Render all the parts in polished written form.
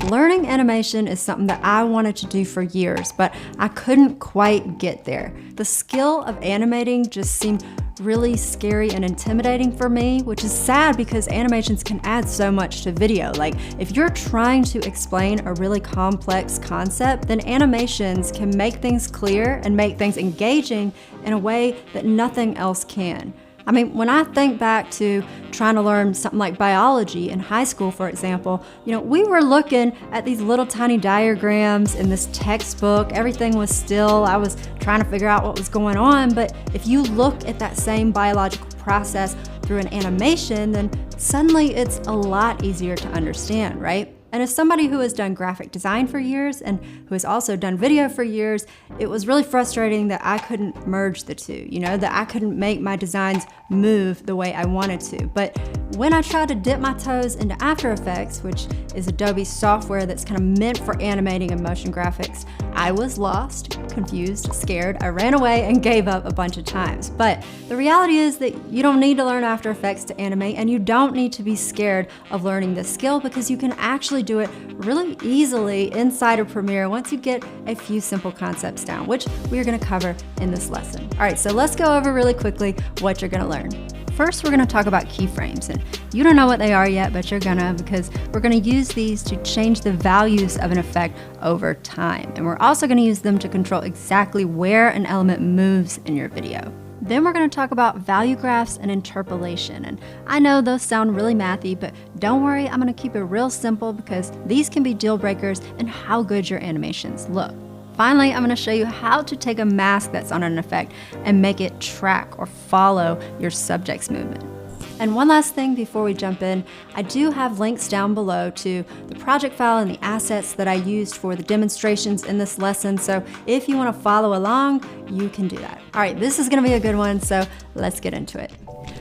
Learning animation is something that I wanted to do for years, but I couldn't quite get there. The skill of animating just seemed really scary and intimidating for me, which is sad because animations can add so much to video. Like, if you're trying to explain a really complex concept, then animations can make things clear and make things engaging in a way that nothing else can. I mean, when I think back to trying to learn something like biology in high school, for example, we were looking at these little tiny diagrams in this textbook. Everything was still. I was trying to figure out what was going on. But if you look at that same biological process through an animation, then suddenly it's a lot easier to understand, right? And as somebody who has done graphic design for years and who has also done video for years, it was really frustrating that I couldn't merge the two, that I couldn't make my designs move the way I wanted to. But when I tried to dip my toes into After Effects, which is Adobe's software that's kind of meant for animating and motion graphics, I was lost, confused, scared. I ran away and gave up a bunch of times. But the reality is that you don't need to learn After Effects to animate, and you don't need to be scared of learning this skill because you can actually do it really easily inside of Premiere once you get a few simple concepts down, which we are going to cover in this lesson. All right, so let's go over really quickly what you're going to learn. First, we're going to talk about keyframes, and you don't know what they are yet, but you're gonna, because we're going to use these to change the values of an effect over time. And we're also going to use them to control exactly where an element moves in your video. Then we're going to talk about value graphs and interpolation. And I know those sound really mathy, but don't worry, I'm going to keep it real simple because these can be deal breakers in how good your animations look. Finally, I'm going to show you how to take a mask that's on an effect and make it track or follow your subject's movement. And one last thing before we jump in, I do have links down below to the project file and the assets that I used for the demonstrations in this lesson. So if you want to follow along, you can do that. All right, this is going to be a good one, so let's get into it.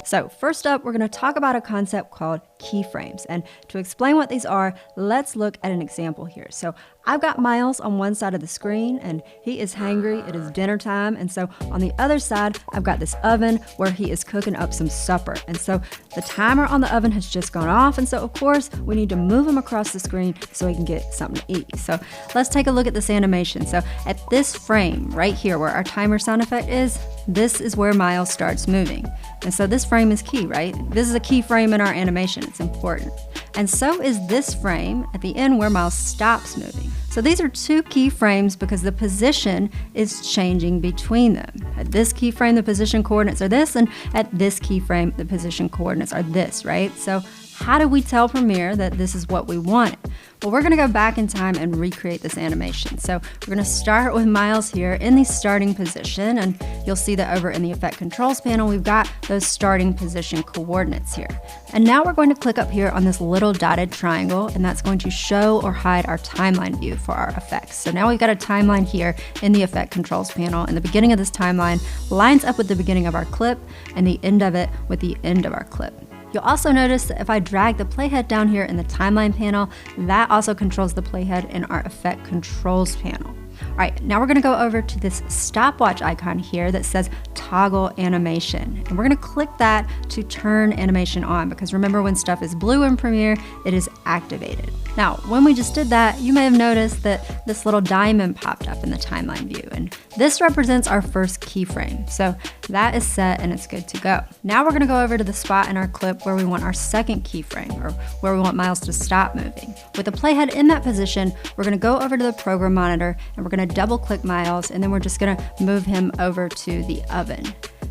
So first up, we're going to talk about a concept called keyframes. And to explain what these are, let's look at an example here. So I've got Miles on one side of the screen and he is hangry, it is dinner time. And so on the other side, I've got this oven where he is cooking up some supper. And so the timer on the oven has just gone off. And so of course we need to move him across the screen so he can get something to eat. So let's take a look at this animation. So at this frame right here where our timer sound effect is, this is where Miles starts moving. And so this frame is key, right? This is a key frame in our animation. It's important. And so is this frame at the end where Miles stops moving. So these are two key frames because the position is changing between them. At this keyframe, the position coordinates are this, and at this keyframe, the position coordinates are this, right? So how do we tell Premiere that this is what we wanted? Well, we're going to go back in time and recreate this animation. So we're going to start with Miles here in the starting position, and you'll see that over in the Effect Controls panel, we've got those starting position coordinates here. And now we're going to click up here on this little dotted triangle, and that's going to show or hide our timeline view for our effects. So now we've got a timeline here in the Effect Controls panel, and the beginning of this timeline lines up with the beginning of our clip, and the end of it with the end of our clip. You'll also notice that if I drag the playhead down here in the timeline panel, that also controls the playhead in our effect controls panel. All right, now we're gonna go over to this stopwatch icon here that says toggle animation. And we're gonna click that to turn animation on because remember when stuff is blue in Premiere, it is activated. Now, when we just did that, you may have noticed that this little diamond popped up in the timeline view, and this represents our first keyframe. So that is set and it's good to go. Now we're gonna go over to the spot in our clip where we want our second keyframe, or where we want Miles to stop moving. With the playhead in that position, we're gonna go over to the program monitor and we're gonna double click Miles, and then we're just gonna move him over to the oven.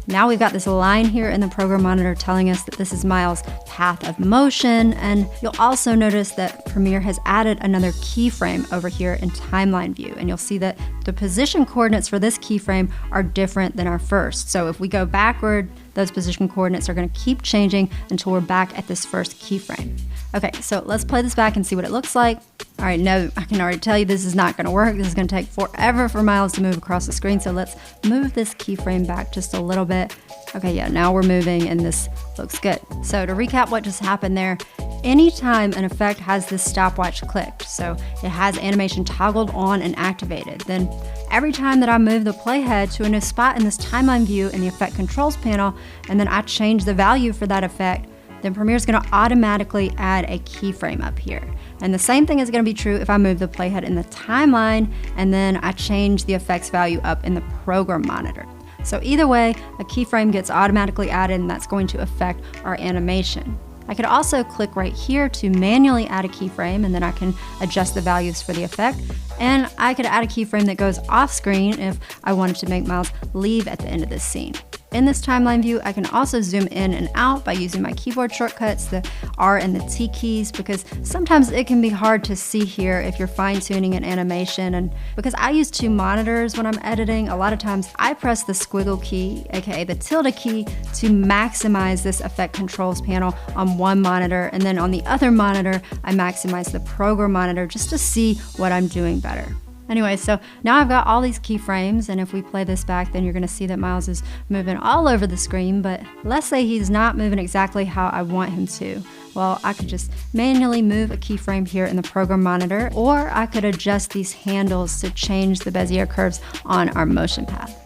Now we've got this line here in the program monitor telling us that this is Miles' path of motion, and you'll also notice that Premiere has added another keyframe over here in timeline view, and you'll see that the position coordinates for this keyframe are different than our first. So if we go backward, those position coordinates are going to keep changing until we're back at this first keyframe. Okay, so let's play this back and see what it looks like. All right, no, I can already tell you this is not going to work. This is going to take forever for Miles to move across the screen. So let's move this keyframe back just a little bit. Okay, yeah, now we're moving and this looks good. So to recap what just happened there, anytime an effect has this stopwatch clicked, so it has animation toggled on and activated, then every time that I move the playhead to a new spot in this timeline view in the effect controls panel, and then I change the value for that effect, then Premiere is going to automatically add a keyframe up here. And the same thing is going to be true if I move the playhead in the timeline and then I change the effects value up in the program monitor. So either way, a keyframe gets automatically added and that's going to affect our animation. I could also click right here to manually add a keyframe, and then I can adjust the values for the effect. And I could add a keyframe that goes off screen if I wanted to make Miles leave at the end of this scene. In this timeline view, I can also zoom in and out by using my keyboard shortcuts, the R and the T keys, because sometimes it can be hard to see here if you're fine-tuning an animation. And because I use 2 monitors when I'm editing, a lot of times I press the squiggle key, aka the tilde key, to maximize this effect controls panel on one monitor, and then on the other monitor, I maximize the program monitor just to see what I'm doing better. Anyway, so now I've got all these keyframes, and if we play this back, then you're gonna see that Miles is moving all over the screen, but let's say he's not moving exactly how I want him to. Well, I could just manually move a keyframe here in the program monitor, or I could adjust these handles to change the Bezier curves on our motion path.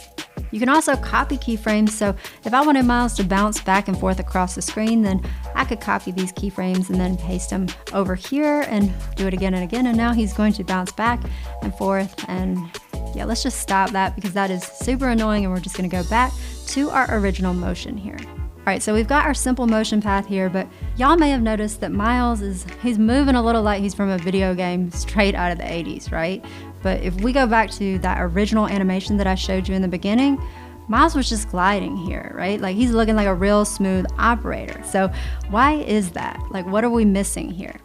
You can also copy keyframes, so if I wanted Miles to bounce back and forth across the screen, then I could copy these keyframes and then paste them over here and do it again and again, and now he's going to bounce back and forth. And yeah, let's just stop that because that is super annoying, and we're just gonna go back to our original motion here. All right, so we've got our simple motion path here, but y'all may have noticed that Miles he's moving a little like he's from a video game straight out of the 80s, right? But if we go back to that original animation that I showed you in the beginning, Miles was just gliding here, right? Like he's looking like a real smooth operator. So why is that? Like, what are we missing here?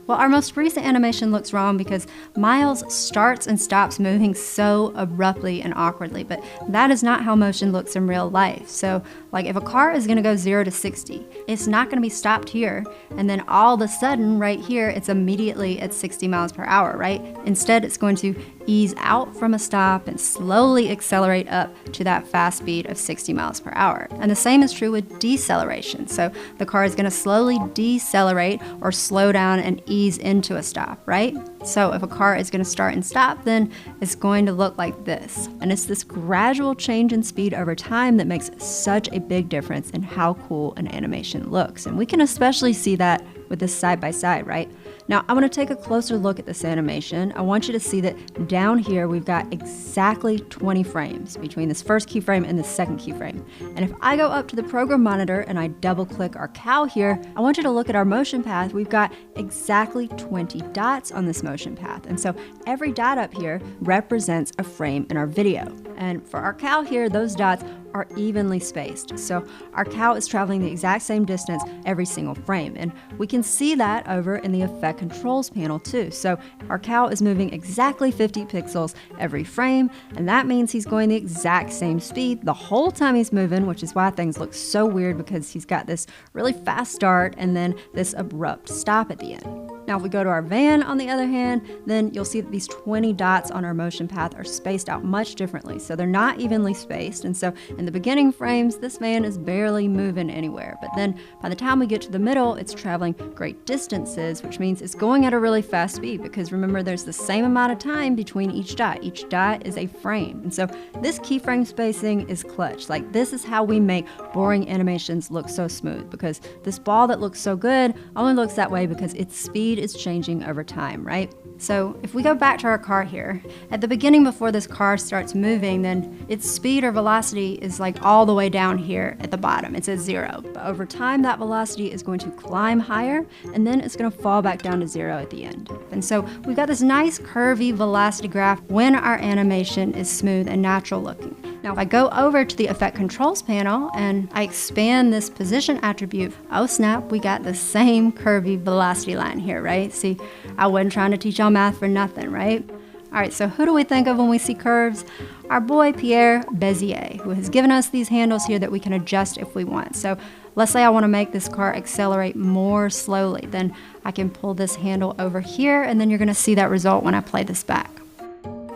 Well, our most recent animation looks wrong because Miles starts and stops moving so abruptly and awkwardly, but that is not how motion looks in real life. So, like if a car is gonna go 0 to 60, it's not gonna be stopped here, and then all of a sudden, right here, it's immediately at 60 miles per hour, right? Instead, it's going to ease out from a stop and slowly accelerate up to that fast speed of 60 miles per hour. And the same is true with deceleration. So the car is gonna slowly decelerate or slow down and ease into a stop, right? So if a car is gonna start and stop, then it's going to look like this. And it's this gradual change in speed over time that makes such a big difference in how cool an animation looks. And we can especially see that with this side by side, right? Now, I want to take a closer look at this animation. I want you to see that down here, we've got exactly 20 frames between this first keyframe and the second keyframe. And if I go up to the program monitor and I double click our cow here, I want you to look at our motion path. We've got exactly 20 dots on this motion path. And so every dot up here represents a frame in our video. And for our cow here, those dots are evenly spaced. So our cow is traveling the exact same distance every single frame. And we can see that over in the effect controls panel too. So our cow is moving exactly 50 pixels every frame, and that means he's going the exact same speed the whole time he's moving, which is why things look so weird because he's got this really fast start and then this abrupt stop at the end. Now, if we go to our van, on the other hand, then you'll see that these 20 dots on our motion path are spaced out much differently. So they're not evenly spaced. And so in the beginning frames, this van is barely moving anywhere. But then by the time we get to the middle, it's traveling great distances, which means it's going at a really fast speed because remember, there's the same amount of time between each dot. Each dot is a frame. And so this keyframe spacing is clutch. Like, this is how we make boring animations look so smooth, because this ball that looks so good only looks that way because its speed is changing over time, right? So if we go back to our car here, at the beginning before this car starts moving, then its speed or velocity is like all the way down here at the bottom. It's at 0. But over time, that velocity is going to climb higher, and then it's going to fall back down to 0 at the end. And so we've got this nice curvy velocity graph when our animation is smooth and natural looking. Now, if I go over to the effect controls panel and I expand this position attribute, oh snap, we got the same curvy velocity line here, right? See, I wasn't trying to teach y'all math for nothing, right? All right, so who do we think of when we see curves? Our boy Pierre Bezier, who has given us these handles here that we can adjust if we want. So let's say I want to make this car accelerate more slowly, then I can pull this handle over here, and then you're going to see that result when I play this back.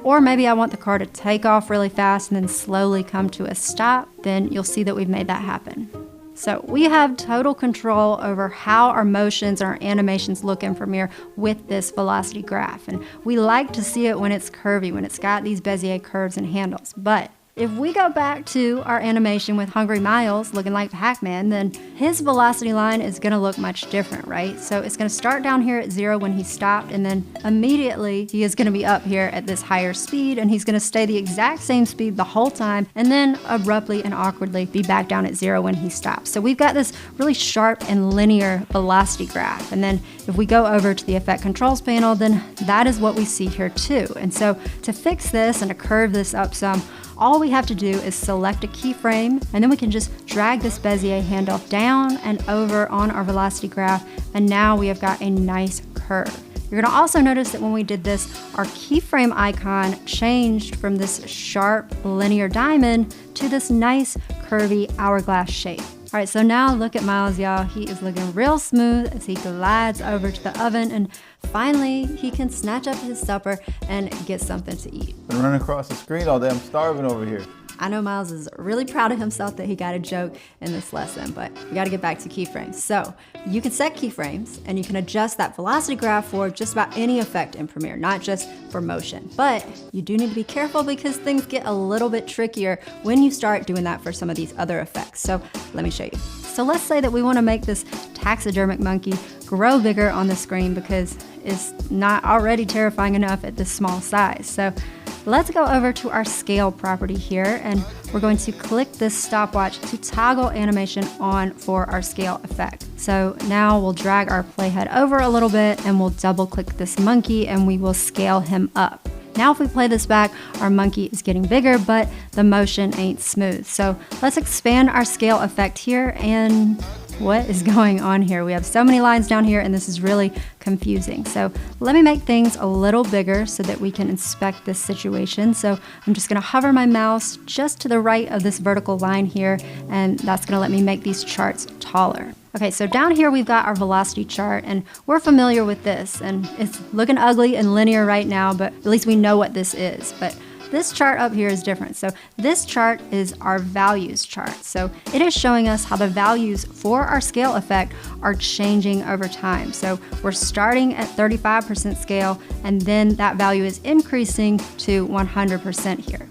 Or maybe I want the car to take off really fast and then slowly come to a stop, then you'll see that we've made that happen. So we have total control over how our motions and our animations look in Premiere with this velocity graph. And we like to see it when it's curvy, when it's got these Bezier curves and handles. But if we go back to our animation with Hungry Miles looking like Pac-Man, then his velocity line is going to look much different, right? So it's going to start down here at 0 when he stopped, and then immediately he is going to be up here at this higher speed, and he's going to stay the exact same speed the whole time, and then abruptly and awkwardly be back down at 0 when he stops. So we've got this really sharp and linear velocity graph. And then if we go over to the Effect Controls panel, then that is what we see here too. And so to fix this and to curve this up some, all we have to do is select a keyframe, and then we can just drag this Bezier handle down and over on our velocity graph, and now we have got a nice curve. You're gonna also notice that when we did this, our keyframe icon changed from this sharp linear diamond to this nice curvy hourglass shape. All right, so now look at Miles, y'all. He is looking real smooth as he glides over to the oven, and finally he can snatch up his supper and get something to eat. Been running across the screen all day. I'm starving over here. I know Miles is really proud of himself that he got a joke in this lesson, but we gotta get back to keyframes. So you can set keyframes and you can adjust that velocity graph for just about any effect in Premiere, not just for motion. But you do need to be careful because things get a little bit trickier when you start doing that for some of these other effects. So let me show you. So let's say that we wanna make this taxidermic monkey grow bigger on the screen because it's not already terrifying enough at this small size. So let's go over to our scale property here, and we're going to click this stopwatch to toggle animation on for our scale effect. So now we'll drag our playhead over a little bit and we'll double click this monkey and we will scale him up. Now if we play this back, our monkey is getting bigger, but the motion ain't smooth. So let's expand our scale effect here, and what is going on here? We have so many lines down here and this is really confusing. So let me make things a little bigger so that we can inspect this situation. So I'm just gonna hover my mouse just to the right of this vertical line here, and that's gonna let me make these charts taller. Okay, so down here we've got our velocity chart, and we're familiar with this, and it's looking ugly and linear right now, but at least we know what this is. But this chart up here is different. So this chart is our values chart. So it is showing us how the values for our scale effect are changing over time. So we're starting at 35% scale, and then that value is increasing to 100% here.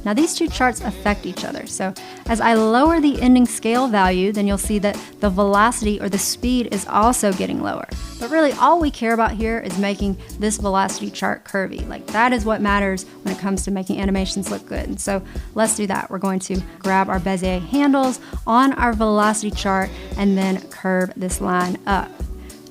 Now these two charts affect each other. So as I lower the ending scale value, then you'll see that the velocity or the speed is also getting lower. But really all we care about here is making this velocity chart curvy. Like that is what matters when it comes to making animations look good. And so let's do that. We're going to grab our Bezier handles on our velocity chart and then curve this line up.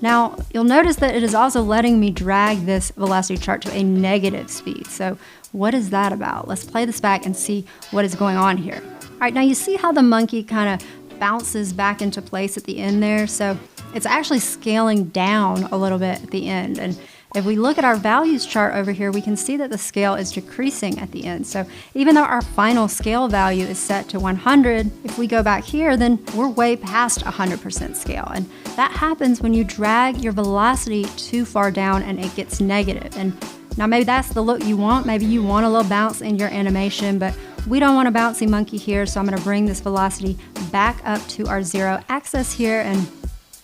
Now, you'll notice that it is also letting me drag this velocity chart to a negative speed. So what is that about? Let's play this back and see what is going on here. All right, now you see how the monkey kind of bounces back into place at the end there? So it's actually scaling down a little bit at the end. And if we look at our values chart over here, we can see that the scale is decreasing at the end. So even though our final scale value is set to 100, if we go back here, then we're way past 100% scale. And that happens when you drag your velocity too far down and it gets negative. And now maybe that's the look you want. Maybe you want a little bounce in your animation, but we don't want a bouncy monkey here. So I'm gonna bring this velocity back up to our 0 axis here. And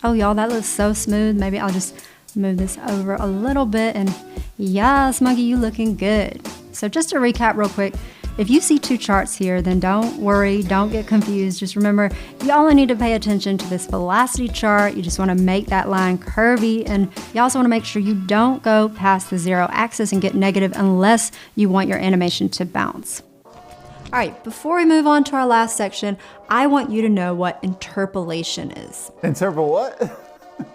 oh y'all, that looks so smooth. Maybe I'll just move this over a little bit, and yes, monkey, you looking good. So just to recap real quick, if you see two charts here, then don't worry, don't get confused. Just remember, you only need to pay attention to this velocity chart. You just want to make that line curvy, and you also want to make sure you don't go past the 0 axis and get negative unless you want your animation to bounce. All right, before we move on to our last section, I want you to know what interpolation is. Interpol what?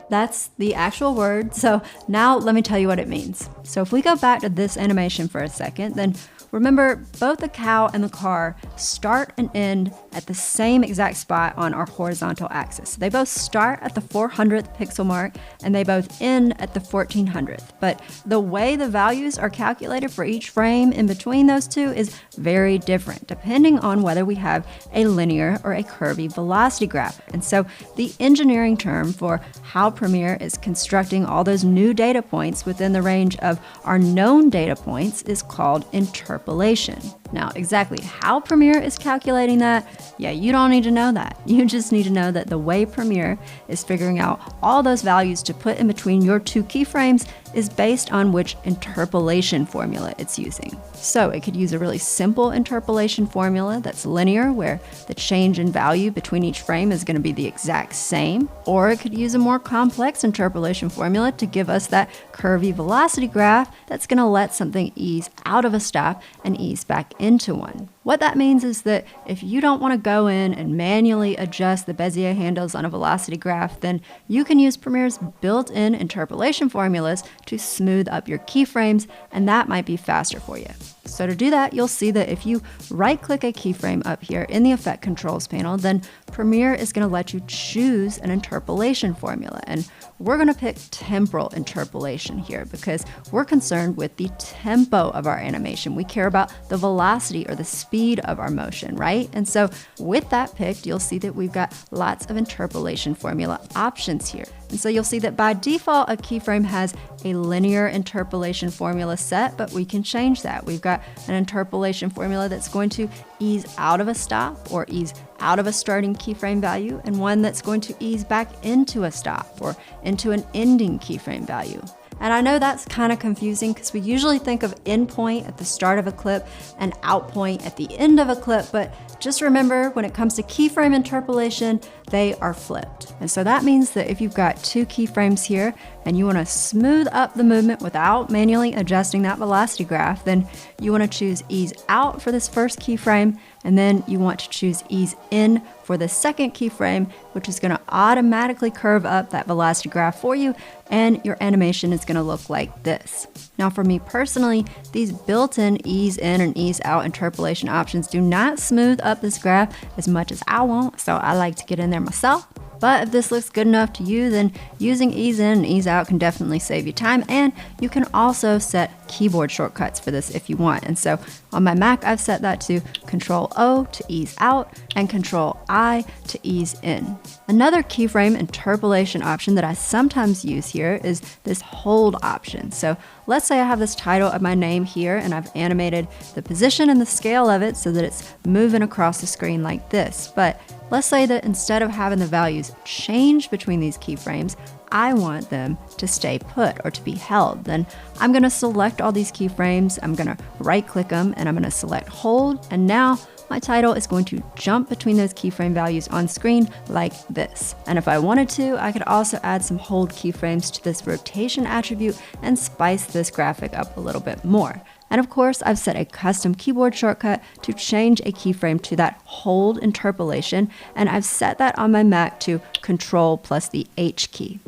That's the actual word. So now let me tell you what it means. So if we go back to this animation for a second, then remember both the cow and the car start and end at the same exact spot on our horizontal axis. They both start at the 400th pixel mark and they both end at the 1400th. But the way the values are calculated for each frame in between those two is very different, depending on whether we have a linear or a curvy velocity graph. And so the engineering term for how Premiere is constructing all those new data points within the range of our known data points is called interpolation. Now, exactly how Premiere is calculating that, yeah, you don't need to know that. You just need to know that the way Premiere is figuring out all those values to put in between your two keyframes is based on which interpolation formula it's using. So it could use a really simple interpolation formula that's linear, where the change in value between each frame is going to be the exact same, or it could use a more complex interpolation formula to give us that curvy velocity graph that's going to let something ease out of a stop and ease back into one. What that means is that if you don't want to go in and manually adjust the Bezier handles on a velocity graph, then you can use Premiere's built-in interpolation formulas to smooth up your keyframes, and that might be faster for you. So to do that, you'll see that if you right-click a keyframe up here in the Effect Controls panel, then Premiere is going to let you choose an interpolation formula. And we're going to pick temporal interpolation here because we're concerned with the tempo of our animation. We care about the velocity or the speed of our motion, right? And so with that picked, you'll see that we've got lots of interpolation formula options here. And so you'll see that by default, a keyframe has a linear interpolation formula set, but we can change that. We've got an interpolation formula that's going to ease out of a stop or ease out of a starting keyframe value, and one that's going to ease back into a stop or into an ending keyframe value. And I know that's kind of confusing because we usually think of endpoint at the start of a clip and outpoint at the end of a clip, but just remember when it comes to keyframe interpolation, they are flipped. And so that means that if you've got two keyframes here and you want to smooth up the movement without manually adjusting that velocity graph, then you want to choose ease out for this first keyframe, and then you want to choose ease in for the second keyframe, which is going to automatically curve up that velocity graph for you, and your animation is going to look like this. Now for me personally, these built-in ease in and ease out interpolation options do not smooth up this graph as much as I want, so I like to get in there myself. But if this looks good enough to you, then using ease in and ease out can definitely save you time, and you can also set keyboard shortcuts for this if you want. And so on my Mac, I've set that to Control-O to ease out and Control-I to ease in. Another keyframe interpolation option that I sometimes use here is this hold option. So let's say I have this title of my name here and I've animated the position and the scale of it so that it's moving across the screen like this. But let's say that instead of having the values change between these keyframes, I want them to stay put or to be held. Then I'm going to select all these keyframes, I'm going to right click them, and I'm going to select hold, and now my title is going to jump between those keyframe values on screen like this. And if I wanted to, I could also add some hold keyframes to this rotation attribute and spice this graphic up a little bit more. And of course, I've set a custom keyboard shortcut to change a keyframe to that hold interpolation, and I've set that on my Mac to Control plus the H key.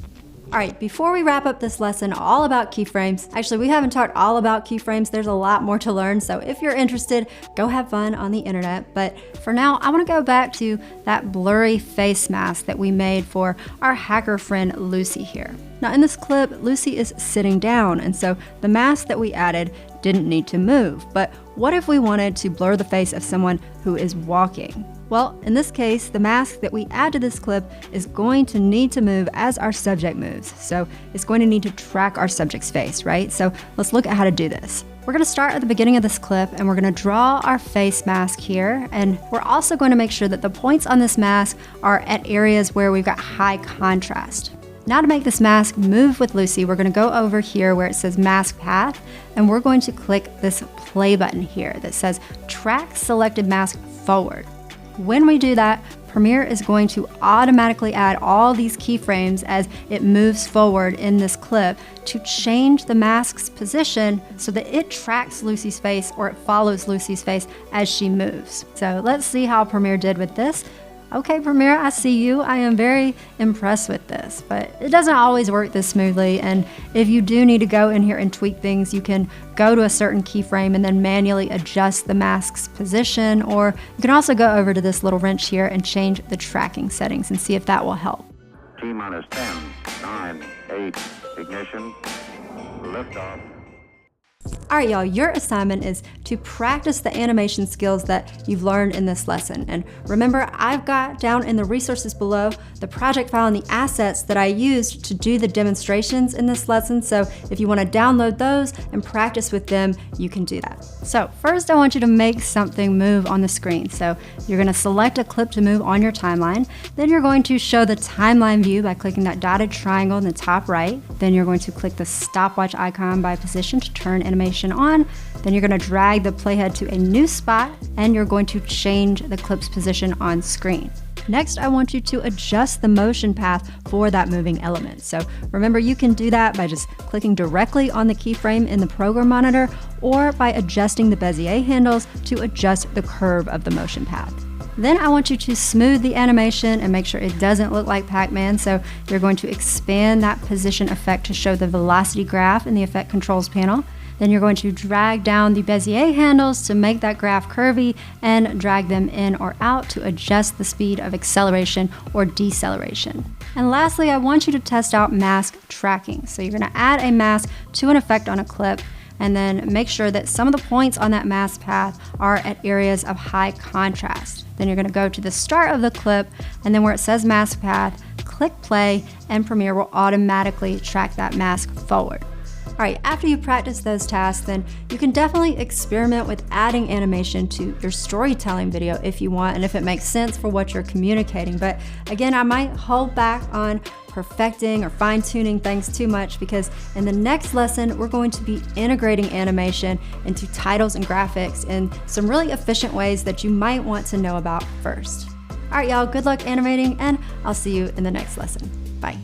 All right, before we wrap up this lesson all about keyframes, actually we haven't talked all about keyframes, there's a lot more to learn, so if you're interested, go have fun on the internet. But for now, I wanna go back to that blurry face mask that we made for our hacker friend Lucy here. Now in this clip, Lucy is sitting down, and so the mask that we added didn't need to move. But what if we wanted to blur the face of someone who is walking? Well, in this case, the mask that we add to this clip is going to need to move as our subject moves. So it's going to need to track our subject's face, right? So let's look at how to do this. We're gonna start at the beginning of this clip and we're gonna draw our face mask here. And we're also going to make sure that the points on this mask are at areas where we've got high contrast. Now to make this mask move with Lucy, we're going to go over here where it says Mask Path, and we're going to click this play button here that says Track Selected Mask Forward. When we do that, Premiere is going to automatically add all these keyframes as it moves forward in this clip to change the mask's position so that it tracks Lucy's face or it follows Lucy's face as she moves. So let's see how Premiere did with this. Okay, Premiere, I see you. I am very impressed with this, but it doesn't always work this smoothly. And if you do need to go in here and tweak things, you can go to a certain keyframe and then manually adjust the mask's position, or you can also go over to this little wrench here and change the tracking settings and see if that will help. T-minus 10, 9, 8, ignition, liftoff. All right, y'all, your assignment is to practice the animation skills that you've learned in this lesson. And remember, I've got down in the resources below the project file and the assets that I used to do the demonstrations in this lesson. So if you want to download those and practice with them, you can do that. So first, I want you to make something move on the screen. So you're going to select a clip to move on your timeline. Then you're going to show the timeline view by clicking that dotted triangle in the top right. Then you're going to click the stopwatch icon by position to turn animation on. Then you're going to drag the playhead to a new spot and you're going to change the clip's position on screen. Next, I want you to adjust the motion path for that moving element. So remember, you can do that by just clicking directly on the keyframe in the program monitor or by adjusting the Bezier handles to adjust the curve of the motion path. Then I want you to smooth the animation and make sure it doesn't look like Pac-Man. So you're going to expand that position effect to show the velocity graph in the effect controls panel. Then you're going to drag down the Bezier handles to make that graph curvy and drag them in or out to adjust the speed of acceleration or deceleration. And lastly, I want you to test out mask tracking. So you're going to add a mask to an effect on a clip and then make sure that some of the points on that mask path are at areas of high contrast. Then you're going to go to the start of the clip and then where it says mask path, click play and Premiere will automatically track that mask forward. All right, after you practice those tasks, then you can definitely experiment with adding animation to your storytelling video if you want and if it makes sense for what you're communicating. But again, I might hold back on perfecting or fine-tuning things too much because in the next lesson, we're going to be integrating animation into titles and graphics in some really efficient ways that you might want to know about first. All right, y'all, good luck animating and I'll see you in the next lesson. Bye.